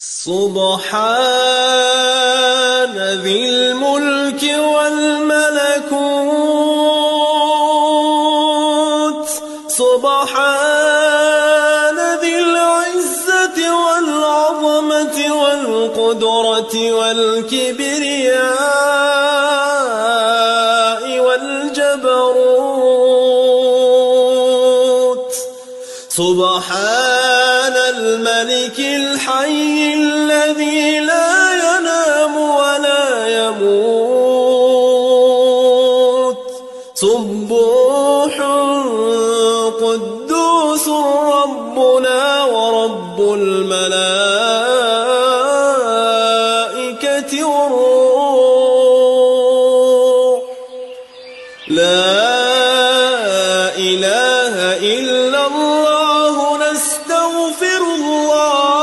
سبحان ذي الملك والملكوت سبحان ذي العزة والعظمة والقدرة والكبرياء والجبروت سبحان الملك الحي الذي لا ينام ولا يموت سبوح قدوس ربنا ورب الملائكة والروح لا إله إلا الله نستغفر الله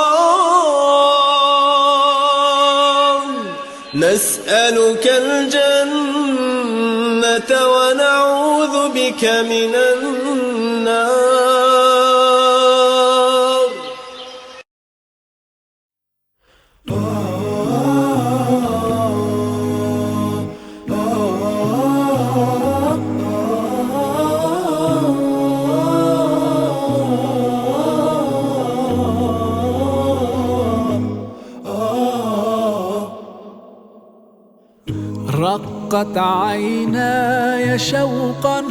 نسألك الجنة ونعوذ بك من النار. رقت عيناي شوقا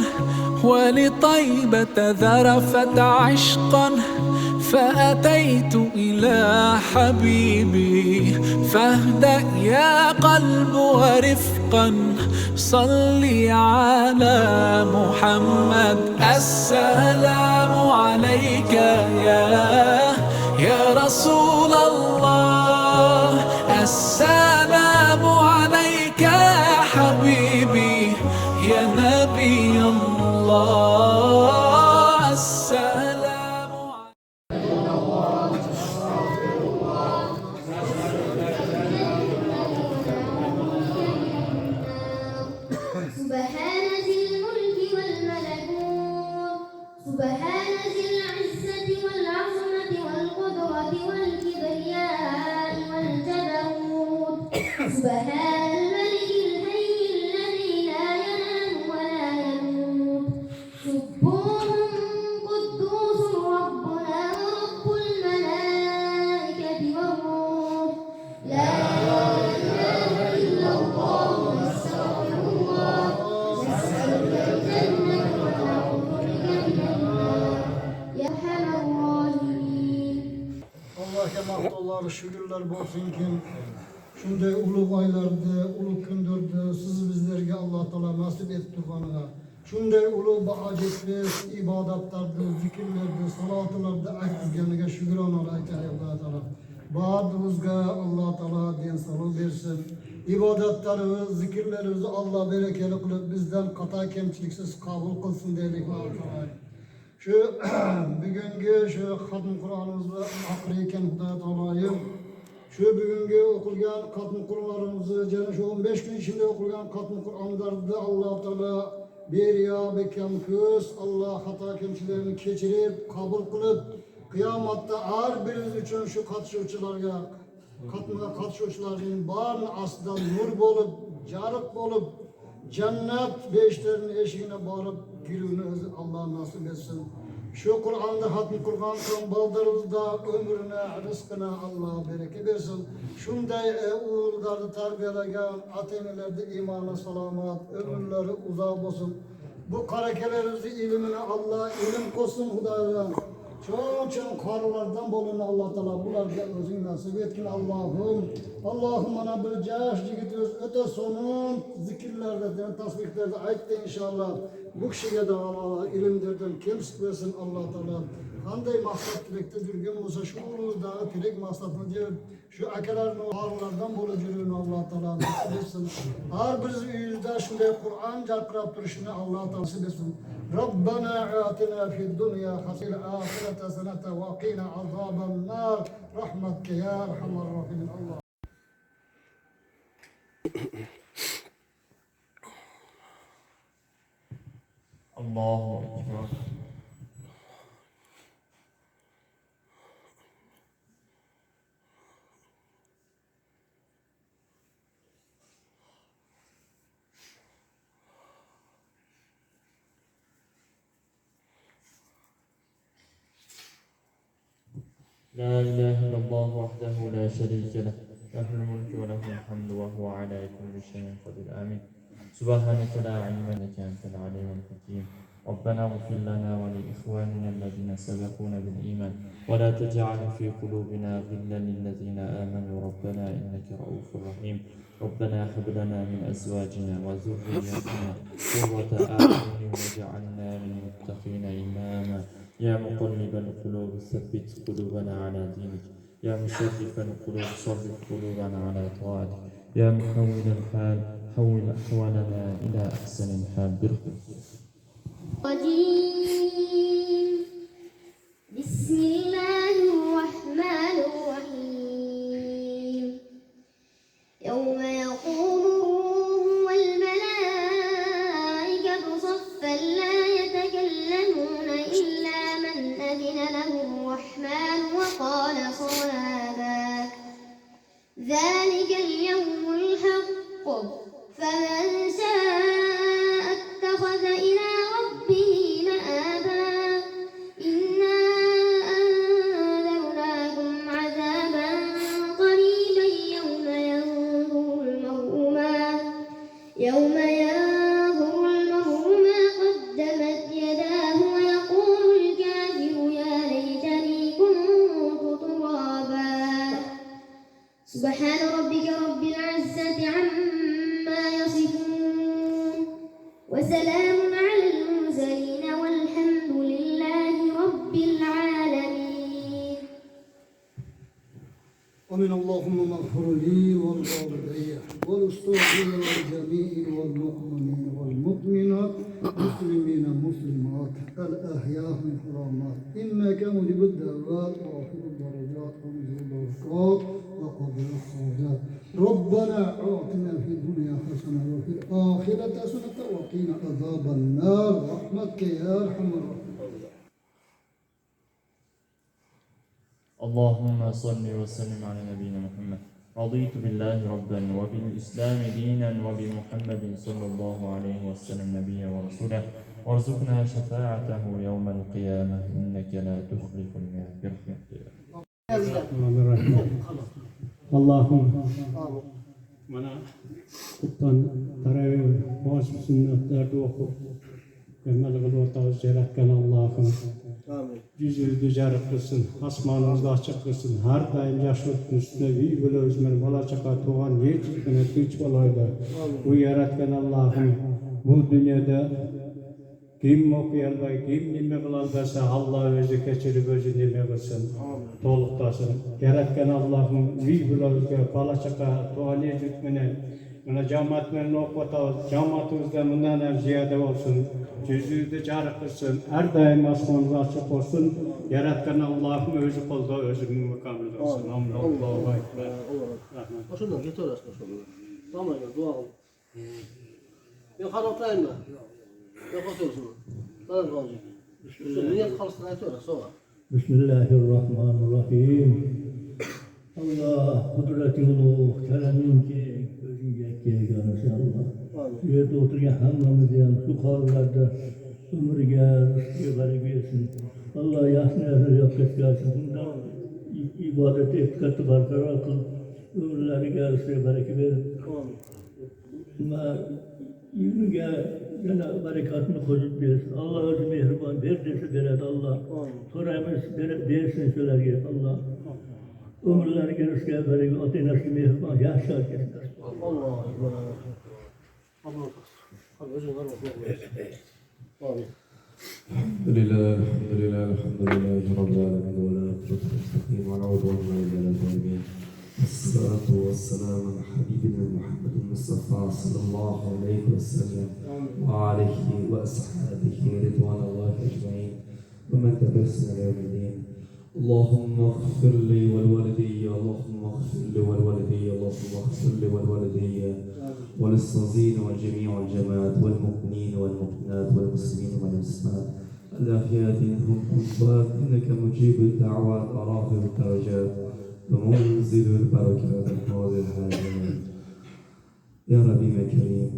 ولطيبة ذرفت عشقا فأتيت إلى حبيبي فاهدأ يا قلب ورفقا صلي على محمد. السلام عليك يا رسول الله السلام عليك يا حبيبي يا نبي الله السلام سبحان ذي الملك والملكوت سبحان ذي العزة والعظمة والقدرة والكبرياء والجبروت سبحان الملك الحي الذي لا ينام ولا يموت سبوح قدوس ربنا ورب الملائكة والروح لا إله إلا الله نستغفر الله نسألك الجنة ونعوذ بك من النار يا أرحم الراحمين. Allah'a mahvollar, şükürler olsun ki şunday ulug' oylarda, ulug' kunlarda siz bizlarga Alloh taolo nasib etib turganiga, shunday ulug' bahojatli ibodatlarda, zikrlarda, salotlarda aytganiga shukronalar aytaylik Alloh taolo. Baribizga Alloh taolo din saloh bersin. İbadetlerimiz, zikirlerimizi Allah berekeli kılıp bizden hata kemçiliksiz kabul kılsın deylik Alloh taolo. Şu bugünkü şu Hatm Kur'an'ımızda akırıyken Huda Teala'yım şu bugünkü okulgan Hatm Kur'an'ımızı yani şu 15 gün içinde okulgan Hatm Kur'an'larda Allah Teala bir ya bekem köz Allah hata kemçilerini keçirip kabul kılıp kıyamatta her biriniz için şu katışıcılarga Hatm'a katışıcıların barın aslında nur bolup jarık bolup cennet beşlerin eşiğine bağırıp girүүnü Allah nasip etsin. Şu Kur'an'da hatm Kur'an son baldarımızda ömrüne, rızkına Allah bereket versin. Şunday uğurları tarbiyelegen atenelerde imana salamat, ömürleri uzak olsun. Bu karakelerimizi ilimine Allah ilim kosun Hudayla. Çok karılardan bolun Allah Teala bularga özün nasip etkin Allah'ım bana bir caş yigitiz öte sonun zikirlerde tasbihlerde aytdı inşallah bu kişiye de Allah ilimlerden kemsik versin Allah Teala kanday maksat tilekte dürgün olsa şu dağı tilek maksatını diyor şu akalarını ağırlardan bolu cürüğünü Allah Teala nasip etsin her birisi yüzde şunday Kur'an carkırap duruşunu Allah Teala nasip etsin Rabbana atina fid dunya hasil ahirete senete ve qina azaben nar rahmetke ya erhamer rahimin Allah. Allahu Ekber. لا إله إلا الله وحده لا شريك له له الملك وله الحمد وهو على كل شيء قدير آمين سبحانك لا علم لك أنت العليم الحكيم ربنا اغفر لنا ولإخواننا الذين سبقونا بالإيمان ولا تجعل في قلوبنا غلا للذين آمنوا ربنا إنك رؤوف رحيم ربنا هب لنا من أزواجنا وذرياتنا قرة أعين واجعلنا للمتقين إماما يا مقلب القلوب ثبت قلوبنا على دينك يا مصرف القلوب صرف قلوبنا على طاعتك يا محول الحال حول أحوالنا إلى أحسن الحال برحمتك الرجيم بسم الله الرحمن الرحيم يوم يقوم الروح والملائكة صفا لا يتكلمون إلا من أذن له الرحمن وقال صوابا ذلك اليوم الحق فمن شاء اتخذ إلى ربه مآبا إنا أنذرناكم عذابا قريبا يوم ينظر المرء ما قدمت يداه ويقول الكافر يا ليتني كنت ترابا سبحان ربك رب العزة عما يصفون وسلام على المرسلين والحمد لله رب العالمين ومن اللهم اغفر لي والوالدي والاستغفر للجميع والمؤمنين والمؤمنات مسلمين مسلمات الأحياء من الحرامات إنك مجيب الدعوات ورافع الدرجات ومجيب البركات وقبل الحاجات ربنا آتنا في الدنيا حسنة وفي الآخرة حسنة وقنا عذاب النار رحمتك يا أرحم الراحمين. اللهم صل وسلم على نبينا محمد رضيت بالله ربا وبالإسلام دينا وبمحمد صلى الله عليه وسلم نبيا ورسولا وارزقنا شفاعته يوم القيامة إنك لا تخلف الميعاد برحمتك. Allah'ım bana kuttan taravih bazı sünnetlerde okup Mevla'nın ortağı yaratkan Allah'ım yüzünüzü carık kılsın, asmanınızı açık kılsın, her daim yaşlık üstüne iyi böyle özmen, bala çaka tuğan, yer çıkına tüç balaydı. Bu yaratkan Allah'ım bu dünyada kim okuyalbay, kim nime kılalbasa Allah özü keçirip özü nime kılsın, toluktasın. Yaratkan Allah'ım iyi böyle özge, bala çaka tuğan yer çıkmına, buna cemaatlerini okutağız, cemaatımızda bundan hem ziyade olsun, yüzünüzü carık kılsın, her daim asmanınızı açık olsun, yaratkan Allah'ım özü kolda özü mükemmel olsun. Allahu Ekber. Şundan getir aslında şunu. Tamam ya dua ol. Ya haraplayın mı? Ya bakıyorsun. Tamam olacak. Niyet kalsın ayet sonra. Bismillahirrahmanirrahim. Allah kudreti ulu, kelemin ki, gözünce keganısı Allah. Yerde otururken hamamızdan şu kavurlarda ömürge, rızkı versin. Allah yaşını yazır yapıp gelsin. Bundan ibadet etkatı barkara kıl. Ömürleri gelsin, bereket verin. Ama yürüge yana berekatını kocup versin. Allah özü mehriban, verdiyse vered Allah. Sorayımız versin söyler Allah. Ömürleri gelirse bereket, ateynesi mehriban, yaşar kesin. Allah Ekber. Allah Hadi özür dilerim. Amin. Alhamdulillah, alhamdulillah, Rabbil alamin, wa la naqratu mustaqim, wa na'udhu billahi min al-zalimin. Wassalatu wassalamu ala habibina Muhammadin Mustafa sallallahu aleyhi ve sellem ve alihi ve ashabihi ridwanallahi ecmaîn ve men tebi'ahum ila yevmiddin. Allahümme ighfir li vel valideyye, Allahümme ighfir li vel valideyye, Allahümme ighfir li vel valideyye وللصازين والجميع والجماعات والمؤمنين والمؤمنات والمسلمين والمسلمات الأحياء منهم والأموات إنك مجيب الدعوات ورافع الدرجات ومنزل البركات وقاضي الحاجات يا ربي يا كريم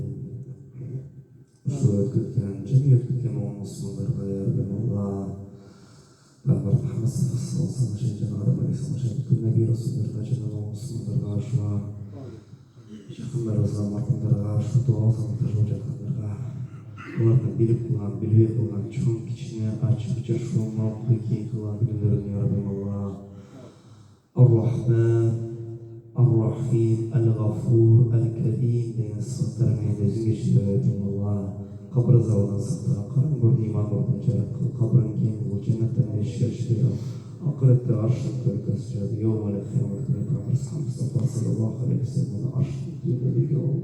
سورة كتكان جميع كتكان ومصمم يا رب الله محمد صلى الله عليه وسلم bütün Nebi Resullerine, Cenab-ı Müslümanlara, şu yakınlarımıza, markımlara, şu dua sanatları olacaklarına, onlardan bilip kılan, bilip kılan, çoğun kişine açıkça şu mağdurki kılan bilimlerini yarabbim Allah. Ar-Rahman, Ar-Rahim, El-Gafur, El-Kerim deyen sıfatlarına gözün geçti yarabbim Allah. Kabr azabından sakla, karın gördü iman gördüğünce kıl, kabrın kendi bu cennetten eşleştiriyor. Akırette arşın kölkesçedi, yol ve kıyametine Peygamber Mustafa sallallahu aleyhi ve sellem'in arşın düğünleri yol.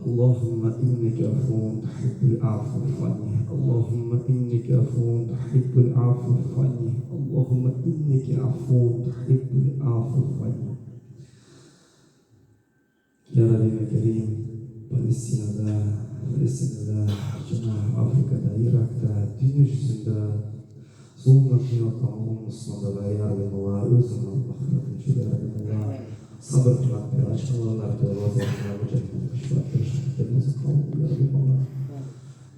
Allahümme inneke afun tuhibbul afu fani. Allahümme inneke afun tuhibbul afu fani. Allahümme inneke afun tuhibbul afu fani. Ya Rabbi Kerim, Palestina'da, Afrika'da, Irak'ta, dünya yüzünde zulmden yatan Müslümanlara ya Rabbi Allah, özünün ahiretini çile ya Rabbi Allah, sabır kılan bir açıklamalar da vaziyetine mücadele kışlatır, şahitlerimizi kavga ya Rabbi Allah.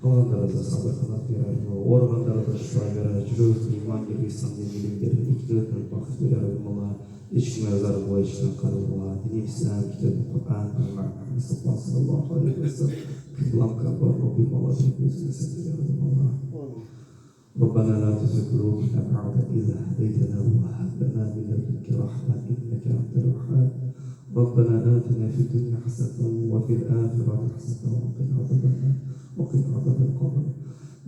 Kalanlarımıza sabır kılan bir Rabbi Allah, organlarımıza şifa verir, cürüzlü iman gibi İslam dinleri, iktidarın bakıp ya Rabbi Allah. İçki mevzuları bu işten karılma, dini İslam kitabı Kur'an, Mustafa sallallahu aleyhi ve sellem, kıblam kabar, Rabbim Allah'ın gözüne sevdiğim Allah. ربنا لا تزغ قلوبنا بعد إذ هديتنا وهب لنا من لدنك رحمة إنك أنت الوهاب. ربنا آتنا في الدنيا حسنة وفي الآخرة حسنة وقنا عذاب القبر.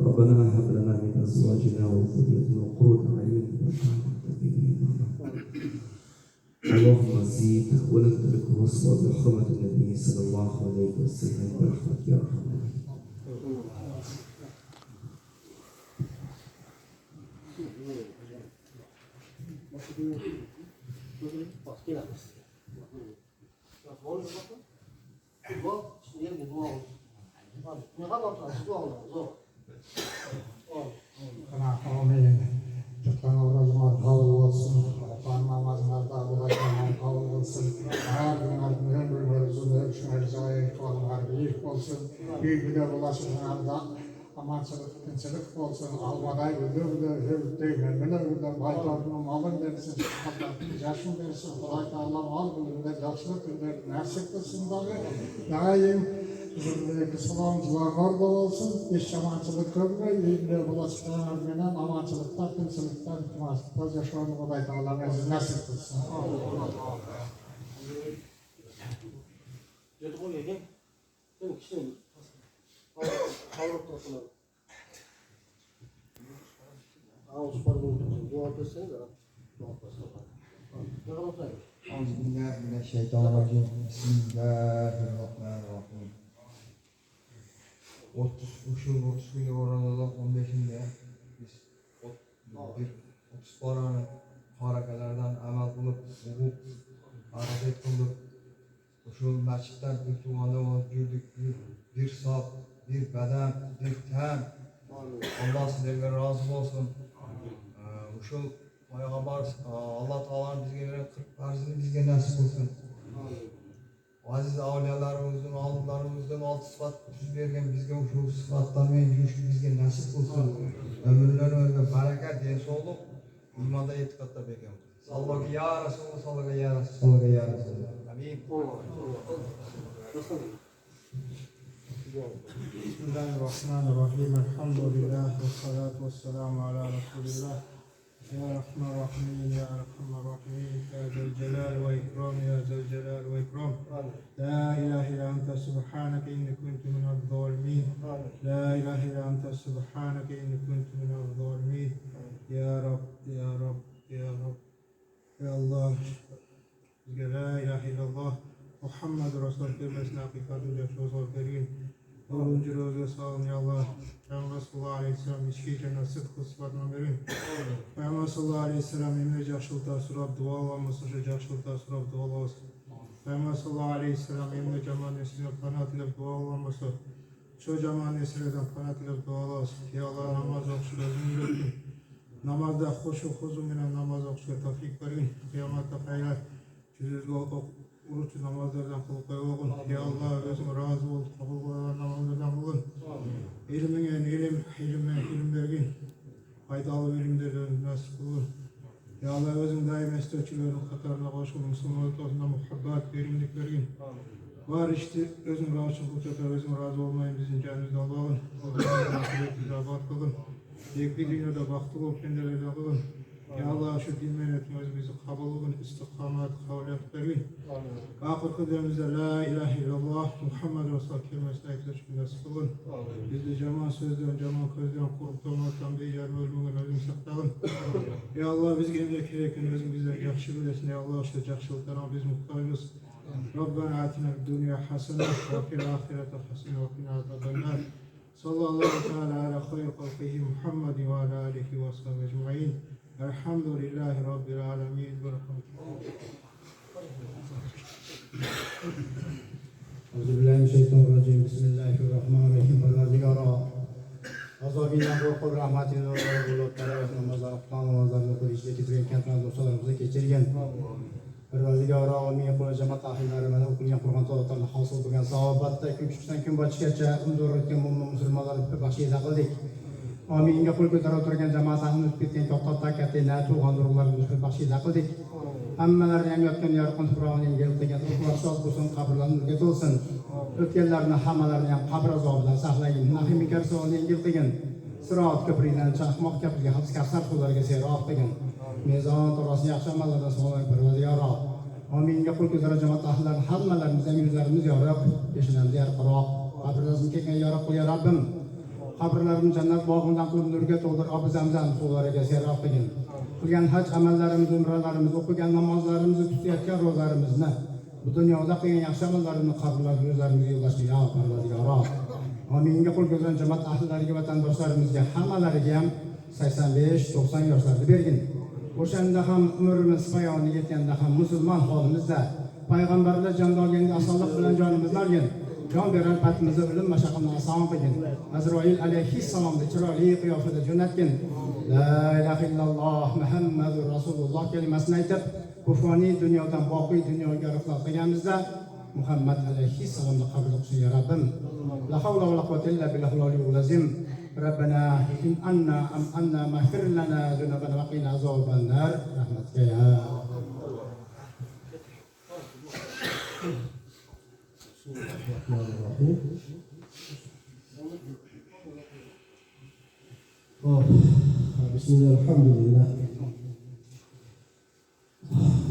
ربنا هب لنا من أزواجنا وذريتنا قرة أعين واجعلنا للمتقين إماما. اللهم زد ولا تترك وصفا بحرمة النبي صلى الله عليه وسلم برحمتك يا أرحم الراحمين. Amin. Tutan orucumuz kabul olsun. Kur'an namazlarda ulaşan kabul olsun. Her gün ardından ömrümüzün ölçümerizaya ihtiyacımlar büyük olsun. Büyükler ulaşımlarda amaçlık, tinçlik olsun. Almaday hürlükte, memnunlar baytarının malın versin. Yaşın versin. Kolay da Allah mal gününde, yaşlı günler nasip kılsın dahi. Daim Müslümanlar da olsun, iş amaçlık görme, büyükler bulaşıklarından amaçlıkta, tinçlikten, maçlıkta yaşamını kolay da Allah nasip kılsın. Euzubillahimineşşeytanirracim. Bismillahirrahmanirrahim. 30 günlük oranında 15'inde biz bir 30 paranı harakalardan amal kılıp, hareket kıldık. Şu mescitten bir tuvanda olup girdik, bir saf, bir beden, bir ten. Allah sizlerle razı olsun. Şu Peygamber Allah Teala'nın bizge veren 40 farzını bizge nasip olsun. Aziz avliyalarımızın, alımlarımızdan 6 sıfat düz vergen bizge şu sıfatlarla yürüyüşü bizge nasip olsun. Ömürlerine bereket, yesoluk, imanda etikatta bekliyor. Sallallahu ya Resulullah, sallallahu ya Resulullah, sallallahu ya Resulullah. Amin. Bismillahirrahmanirrahim. Elhamdülillah ve salatu ve selamu ala Resulillah. Ya Rahman Rahim, Ya Rahman Rahim, Ya Zelcelal ve İkram, Ya Zelcelal ve İkram. La ilahe illa ente subhaneke inni kuntu minel zalimin. La ilahe illa ente subhaneke inni kuntu minel zalimin. Ya Rab, Ya Rab, Ya Rab. Ya Allah. La ilahe illallah. Muhammed Resul kelimesine hakikatince sözler verin. 10. roza sağın ya Allah. Peygamber sallallahu aleyhi ve sellem içkiyle nasip kısmetine verin. Peygamber sallallahu aleyhi ve sellem emre yaşılta surab dualanması, yaşılta surab dualanması. Peygamber sallallahu aleyhi ve sellem emre cemaat nesline panat ile dualanması. Şu cemaat neslinden panat ile dualanması. Ya Allah namaz okşularını yürütün. Namazda hoşu huzumine namaz okşuya tafik verin. Kıyamata faylar. Cüzüzlü oruç namazlardan kılıp koyalım. Ya Allah özüm razı ol. Kabul koyalım namazlardan bulun. İlmine ilim vergin. Faydalı ilimlerden nasip bulun. Ya Allah özün daim estetçilerin katarına koşulun, son ortasında muhabbat, verimlik vergin. Var işte özün razı kılçata, özün razı olmayın bizim canımızda Allah'ın. Allah'ın rahmetinde abat kılın. Yekli dünyada baktı ol kendilerine kılın. Ya Allah şu din menetimiz bizi kabul kılın, istikamet, kavlet vergin. Akır kıdemizde la ilahe illallah, Muhammed Resul kelimesine ekleşkin nasip kılın. Bizi cema sözden, cema közden, korktan, ortam değil, yarın ölümün özün saklayın. Ya Allah biz gelmek gereken özün bizden yakşı bilesin. Ya Allah işte yakşılıklarına biz muhtayız. ربنا آتنا في الدنيا حسنة وفي الآخرة حسنة وقنا عذاب النار صلى الله تعالى على خير خلقه محمد وعلى آله وصحبه أجمعين الحمد لله رب العالمين برحمته أعوذ بالله من الشيطان الرجيم بسم الله الرحمن الرحيم Parvardigara azobinden korkup rahmetini bulup tarafına namazlarını kıl işle getiren kentler dostlarımızı geçirgen Parvardigara amin kula cemaat ahillerine okuyan Kur'an tağutlarına hasıl bulgan sahabatta küçükten gün başkaça umdururken Müslümanlar başıyla kıldık. Amin kul ko'tarib turgan jamoatimiz ketgan to'xtab takatda tug'andirlarimizni başıyla kıldık. Hammalarni ham yotgan yorqin tuprog'ining yelqigan ruhlar shod bo'lsin, qabrlarini nurga to'lsin. O'tganlarni hammalarini ham qabr azobidan saqlagin. Nahimi karsonining yelqigan sirat ko'prigidan chaqmoq kapiga hafs kafsar suvlarga seyroq qilgin. Mezon torasi yaxshi amallardan sog'lom Parvardigaro. Amin qul ko'tarib jamoat ahlillarini hammalarimizning yuzlarimiz yorug', peshinamiz yarqiroq, qabrlarimizni keng yorug' qil ya Rabbim. Qabrlarimizni jannat bog'idan qilib nurga to'ldir, obi zamzam suvlariga seyroq qilgin. Qilgan haj amallarimiz, umralarimiz, o'qigan namozlarimizni, tutayotgan ro'zalarimizni, bu dunyoda qilgan yaxshi amallarimizni qabrlarga o'zlarimizga yo'llashni ya Parvardigaro. Amin qul ko'tarib jamoat ahllariga, vatandoshlarimizga hammalariga ham 85-90 yoshlarni bergin. O'shanda ham umrimiz poyoniga yetganda ham musulmon holimizda payg'ambarlar jon olganda osonlik bilan jonimizni olgin. Jon berar patimizni o'lim mashaqqatni oson qilgin. Azroil alayhissalomni chiroyli qiyofada jo'natgin. La ilaha illalloh Muhammadur Rasululloh kalimasini aytib, kufoniy dunyodan boqiy dunyoga ruxsat qilganimizda Muhammad alayhissalomni qabul qilsin ya Rabbim. La havla va la quwwata illa billahil azim. ربنا إن أمنا مغفر لنا ذنوبنا وقنا عذاب النار رحمتك يا بسم الله الحمد لله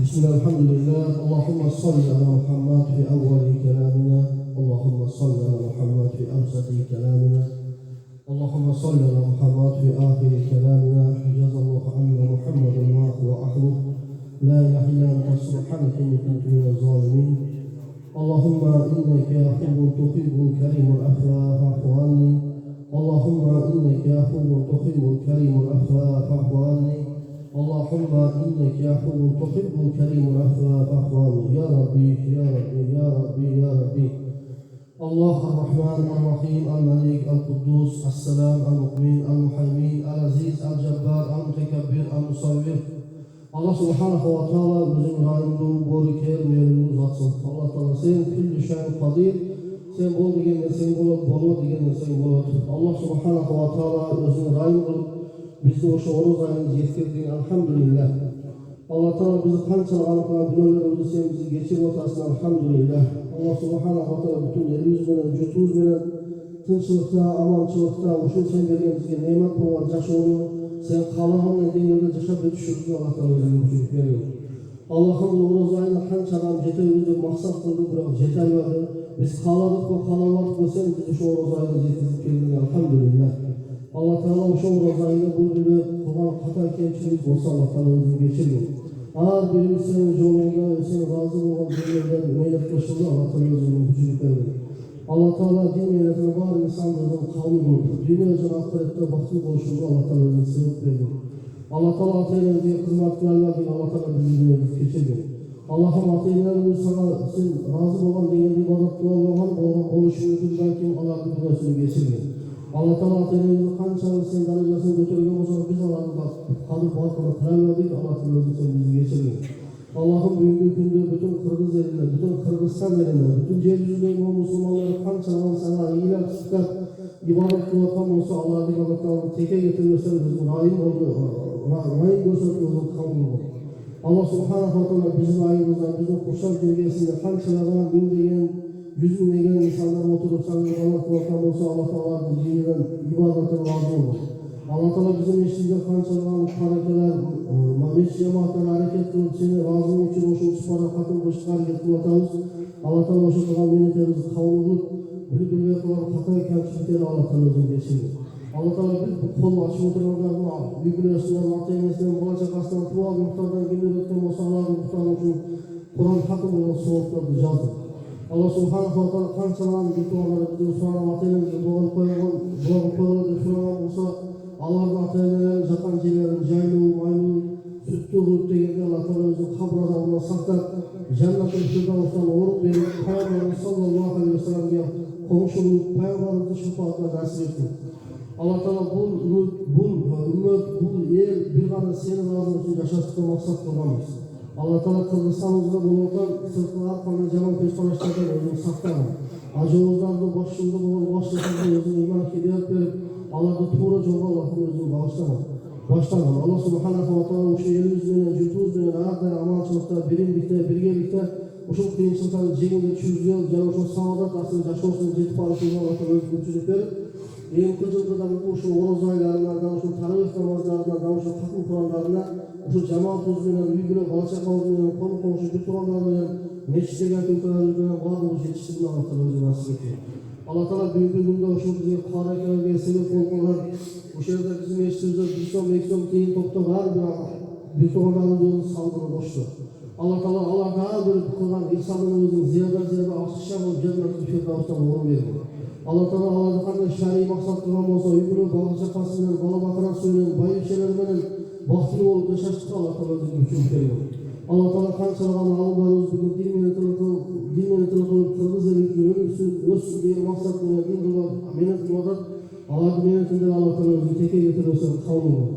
بسم الله الحمد لله اللهم صل على محمد في أول كلامنا اللهم صل على محمد في أوسط كلامنا اللهم صل على محمد في آخر كلامنا جزا الله عنا محمد ما هو أهله لا إله إلا أنت سبحانك إني كنت من الظالمين اللهم إنك عفو تحب الكريم العفو فاعف عني اللهم إنك عفو تحب الكريم العفو فاعف عني اللهم إنك عفو تحب الكريم العفو فاعف عني يا ربي يا ربي يا ربي يا ربي الله الرحمن الرحيم الملك القدوس السلام المؤمن المحيمين العزيز الجبار المتكبر المصور Allah subhanahu wa ta'ala bizim rayımızın boru kerimlerini uzatsın. Allah ta'ala sen külli şeyin kadir, sen bol digenle sen bolat, bolu digenle sen bolat. Allah subhanahu wa ta'ala özün rayımızın bizi o şu oruz ayımızı yetkirdiğin elhamdülillah. Allah ta'ala bizi kançalı anıklar günahlarımızı sen bizi geçir otasın elhamdülillah. Allah subhanahu wa ta'ala bütün yerimiz bilen, cütümüz bilen, tınçılıkta, amançılıkta, uşun sen vergen bizge nimet bolan yaşoğunu, sen kalağın eden yerde yaşap ötüşürsün Allah ta'ala özünü müşürük veriyor. Allah'ın oruz ayına kançadan jeter özü maksat kıldı, bırak jeter vardı. Biz kaladık mı, kalamadık mı sen bizi şu oruz ayına jetizip geldin elhamdülillah. Allah ta'ala şu oruz ayında bu gibi kılan hata kemçilik olsa Allah ta'ala özünü geçiriyor. Ağır birimiz senin yolunda, senin razı olan dinlerden meylet koşuldu, Allah ta'la özünün gücünü verdi. Allah ta'la din meyletine var insanların kavmi oldu. Dünya can ahirette baktı koşuldu, Allah ta'la özünü sevip verdi. Allah ta'la ataylarımıza kızmaklarla değil, Allah ta'la bizim geçirdi. Allah'ım ataylarımız sana sen razı olan dinleri ibadatlı olan oluşunu bilden kim Allah'ın dünyasını geçirdi. Allah ta'la ataylarımızı kançalı sen derecesini götürgen olsa biz Allah'ın kalıp halkına kırarladık, Allah ta'la özünü sen bizi geçirdi. Allah'ın bugünkü günde bütün Kırgız elinde, bütün Kırgızstan elinde, bütün yeryüzündeki o Müslümanları kançalan sana iyiler sıkar, ibadet kılatan olsa Allah'ın ibadetten teke getirmesine bizim rahim oldu, rayın gösterip özün kabul olun. Allah subhanahu wa ta'ala bizim ayımızda, bizim kuşak bölgesinde kançalardan bindiğin, yüz bindiğin insanlar oturup sana ibadet kılatan olsa Allah Teala dininden ibadetin razı olur. Allah Teala bizim işimizde kançalardan hareketler, meş cemaatler hareket kılıp seni razı için o şu spora katıl kışkar getirip atamız. Allah Teala o şu kadar menetlerimizi kabul olup, bir kadar hata kemçilikleri Allah Teala özün geçirir. Allah Teala biz bu kolu açıp oturanlarına, büyüklerisinden, matematikasinden, balacakasından, tuğa muhtardan, günler ötken olsalardan muhtardan için Kur'an hakkı olan soğuklarını yazdı. Allah subhanahu wa ta'ala kançalan bir tuğaları bizim sonra matematikası doğru koyulan olsa Allah'ın ataylarının zaten cilerin caylığı, maylığı, sütlü hırtı geldi Allah Teala özün kabr azabına saklar, cennet-i firdavs'tan uğrup verip, Peygamberimiz sallallahu aleyhi ve sellem'e komşuluğu, Peygamberimizin şefaatine nasip etti. Allah Teala bu ümmet, bu yer bir kadar senin razı için yaşastıkta maksat kılmamız. Allah Teala Kırgızistan'ımızda bulunurken sırtlı arkamda Cemal Peştaşlar'dan özünü saklarım. Acımızlarda başında bulun, başlasında özünü iman hidayet verip Allah'da tuğra çoğu Allah'ın özünü bağışlamam. Allah subhanahu wa ta'ala şu elimiz bilen, cütümüz bilen, ayakları amançılıkta, birimlikte, birgelikte, şu kıyımsızdan cengilde çözüyor, canı şu sağdat, aslında yaşıyorsun, jetip arasında Allah'ın özünü güçlük verip, en kıcıldıdan şu oroz aylarından, şu taravih namazlarından, şu takım kuranlarından, şu cemaat uzunuyla, büyüğüyle, balçak uzunuyla, konu komşu bir kuranlarıyla, meçhide geldiği kuranlarıyla, varlığı yetiştirdiğini Allah Teala özü nasip ediyor. Allah Teala büyük bir günde şu bize harekelerine sebep olmalar, bu şehirde bizim meçhidimizde bir son keyin topta var bir kuranlarının saldırı boştu. Allah Teala Allah'a bir kılgan insanımızın ziyade asışa olup cennet-i firdavs'tan uğur verdi. Allah Teala Allah'ın kanında şer'i maksat kılgan olsa, yüklü bağlıca kasından, bala bakıran suyunun, bayır şeylerinin bahtırı olup yaşaştıkta Allah Teala özün güçlük veriyor. Allah Teala kançalanan alımlarımız bugün din menetini kılıp Kırgız elini ölsün diye maksatlarına din kılıp menet kılıp Allah'ın menetinden Allah Teala özün teke getirirse kavlu olur.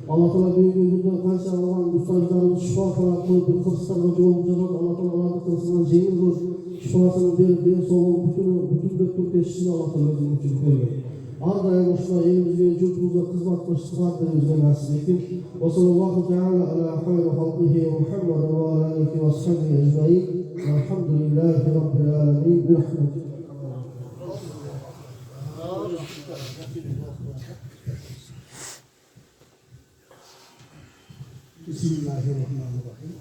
Allah Teala büyük günde kançalanan ustacılarımız şifa falan kılıp bir kılıçlarına yolup canım Allah Teala Allah'ın kılıçından cengil kılıp şifasını bir soğuk bütün bir Türk eşliğine Allah Teala özün güçlük veriyor. Arda'ya boşuna elimizde, yurtumuzda kızmak kılıştıklardır özüne nasip ettim. Ve sallallahu teala ala hayri halkihi Muhammed ve ala alihi ve ashabihi ecmaîn. Elhamdülillahi rabbil âlemin. Bir rahmetik. Bismillahirrahmanirrahim.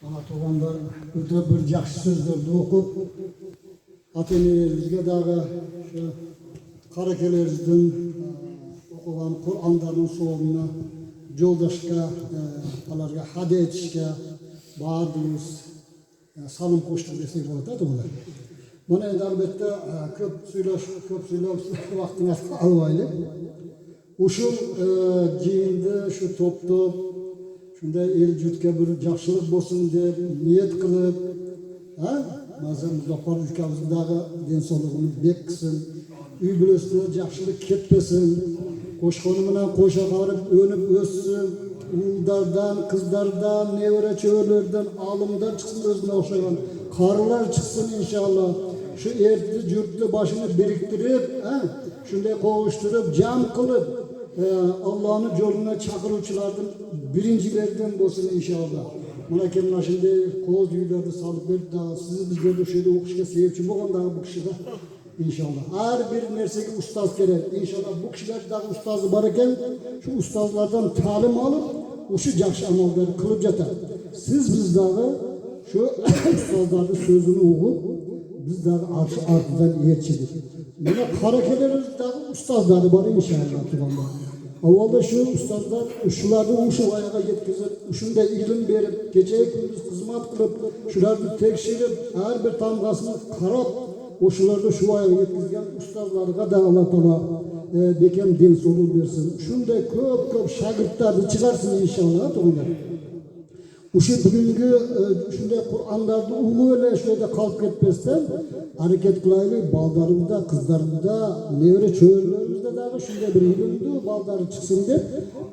Ana tuğanlar öte bir yaxşı sözlerdi okup, ata-enelerimizge dağı şu karakelerimizden okulan Kur'anların soğumuna, yoldaşka, alarga hadi etişke bağırdınız, salım koştuk desek oladı onlar. Bana elbette köp söylep vaktini almaylı. Uşu cihinde şu toptu, şunda el cütke bir yaxşılık bolsun deb niyet kılıp, Mazam Muzaffar ülkemizdağı densolluğunu bek kısın, üy bülösüne yaxşılık ketmesin, koşkonumuna koşa karıp önüp össün, uğuldardan, kızlardan, nevre çöğürlerden, alımdan çıksın özüne okşayan, karılar çıksın inşallah. Şu ertli cürtlü başını biriktirip, şunday kovuşturup, cam kılıp, Allah'ın yoluna çakırıcılardan birincilerden olsun inşallah. Mana kemin şimdi koz yüylerde salıp verip daha sizi bizlerde şöyle okuşka sevçi boğan daha bu kişide inşallah. Her bir nerseki ustaz gerek. İnşallah bu kişiler daha ustazı barıken şu ustazlardan talim alıp o şu yaxşı amalları kılıp yatar. Siz biz daha şu ustazların sözünü okup biz daha artıdan yerçidir. Buna hareketlerimiz daha ustazları var inşallah. Avalda şu ustazlar şulardan uşu ayağa yetkizip, uşunda ilim verip, gece gündüz hizmet kılıp, şularını tekşirip, her bir tamgasını karap, oşularda şu ayağa yetkizgen ustazlarına da Allah Teala bekem den solun versin. Şunda köp şagirdlerdi çıkarsın inşallah. Uşu bugünkü şunda Kur'anlarda ulu öyle şöyle kalk etmezsen hareket kılaylı baldarında, kızlarında, nevre çöğürlerimizde daha şunda bir ilimdi, baldarı çıksın de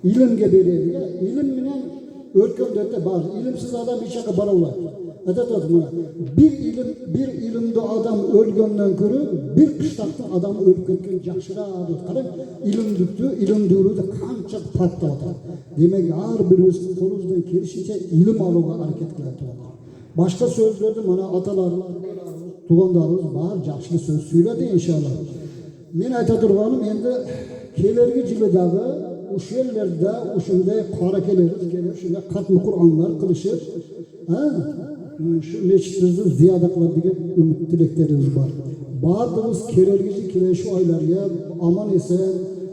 ilimge bereli. İlim minen örkümde de var. İlimsiz adam bir şaka bana ular. bir ilimde adam ölgenden görü bir kışlakta adam ölüp ketken jakşıradı. Qarang, ilimdülüde qancha fark var. Demek har birimiz qo'limizdan kelishicha ilim alıga harakat qilyapmiz. Başka sözlerde mana atalarımız, tuğanlarımız var, jakşı söz söyledi inşallah. Men ayta turganim endi kelergi jilidagi o'sha yerlarda o'shunday qora keleriz, shunday xatmi Qur'onlar qilishib, shu mechitimizni ziyoda qiladi degan umid tilaklarimiz bor. Barimiz kelergi kele shu oylarga omon eson,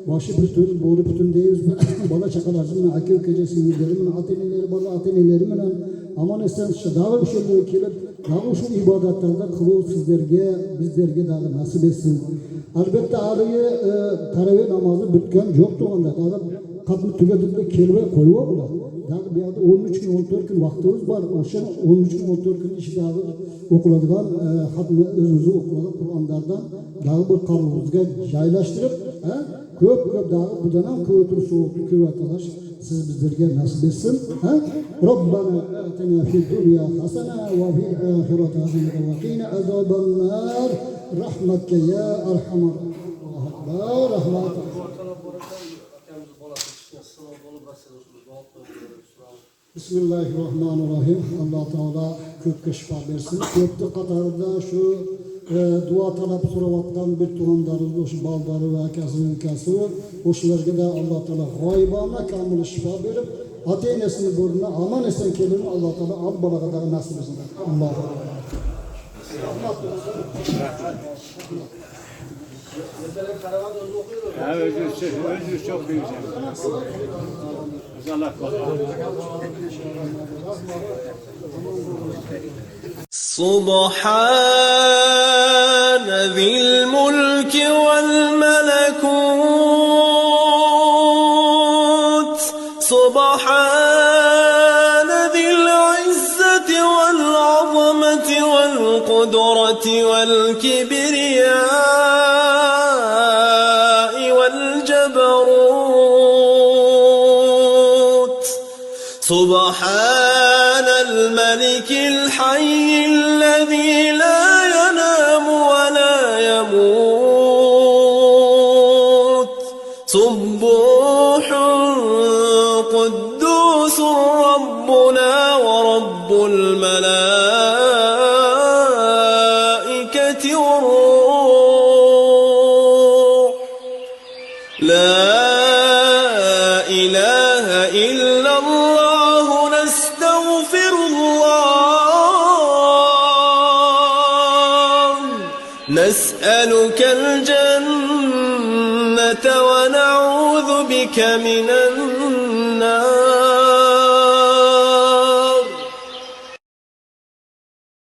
boshi butun, bo'ri butun deymiz. Bola chaqalarimiz bilan aka ukacha singillari bilan ota-onalari bola ota-onalari bilan omon eson dag'i o'sha yerga kelib, dag'i shu ibodatlarda qilib bizlarga dag'i nasib etsin. Albatta haligi taravih namozi bitgan yo'q to'g'anda. Dag'i qatni tugatib kelib qo'yib ular. Dag'i bu yerda 13 kun 14 kun vaqtimiz bor. O'sha 13 kun 14 kun ichidagi o'qiladigan xatni o'zimiz o'qiladigan Qur'onlardan dag'i bir qalbimizga joylashtirib, ko'p dag'i bundan ham ko'p so'qni ko'vatalash siz bizlarga nasib etsin. Robbana atina fid dunya hasana va fil oxirati hasana va qina azoban nar. Rahmatka ya arhamar rahmat. Bismillahirrahmanirrahim. Allah Teala köpke şifa versin. Köpte katarda şu dua talep soravattan bir tuğandarız, şu baldarı ve akası, hoşlarga da Allah Teala gaybana kamil şifa verip, ata-enesini burnuna aman esen kelini Allah Teala al balaga da nasip etsin. Allah. Özür çok büyük. Allah سبحان ذي الملك والملكوت سبحان ذي العزة والعظمة والقدرة والكبرياء والجبروت سبحان الملك الحي الذي لا ينام ولا يموت سبوح قدوس ربنا ورب الملائكة والروح لا إله إلا الله نستغفر الله نسألك الجنة ونعوذ بك من النار